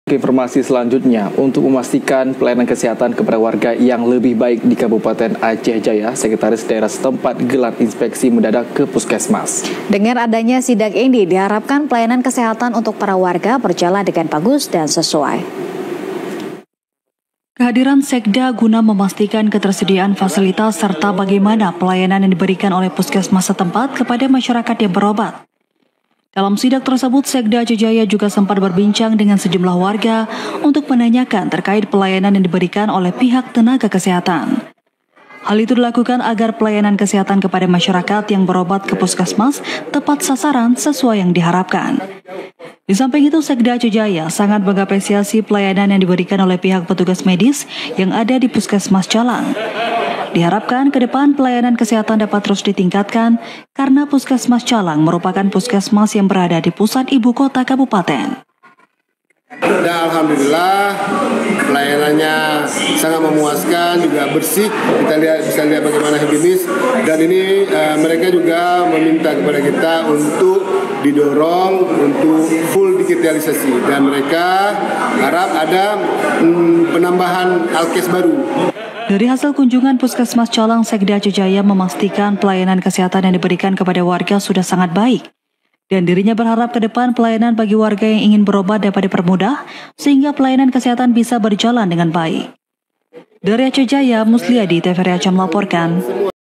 Informasi selanjutnya, untuk memastikan pelayanan kesehatan kepada warga yang lebih baik di Kabupaten Aceh Jaya, Sekretaris Daerah setempat gelar inspeksi mendadak ke Puskesmas. Dengan adanya sidak ini, diharapkan pelayanan kesehatan untuk para warga berjalan dengan bagus dan sesuai. Kehadiran Sekda guna memastikan ketersediaan fasilitas serta bagaimana pelayanan yang diberikan oleh Puskesmas setempat kepada masyarakat yang berobat. Dalam sidak tersebut, Sekda Aceh Jaya juga sempat berbincang dengan sejumlah warga untuk menanyakan terkait pelayanan yang diberikan oleh pihak tenaga kesehatan. Hal itu dilakukan agar pelayanan kesehatan kepada masyarakat yang berobat ke Puskesmas tepat sasaran sesuai yang diharapkan. Di samping itu, Sekda Aceh Jaya sangat mengapresiasi pelayanan yang diberikan oleh pihak petugas medis yang ada di Puskesmas Calang. Diharapkan ke depan pelayanan kesehatan dapat terus ditingkatkan karena Puskesmas Calang merupakan puskesmas yang berada di pusat ibu kota kabupaten. Dan alhamdulillah pelayanannya sangat memuaskan, juga bersih. Kita bisa lihat bagaimana higienis, dan ini mereka juga meminta kepada kita untuk didorong untuk full digitalisasi, dan mereka harap ada penambahan alkes baru. Dari hasil kunjungan Puskesmas Calang, Sekda Aceh Jaya memastikan pelayanan kesehatan yang diberikan kepada warga sudah sangat baik. Dan dirinya berharap ke depan pelayanan bagi warga yang ingin berobat dapat dipermudah, sehingga pelayanan kesehatan bisa berjalan dengan baik. Dari Aceh Jaya, Musliadi, TVRI Aceh melaporkan.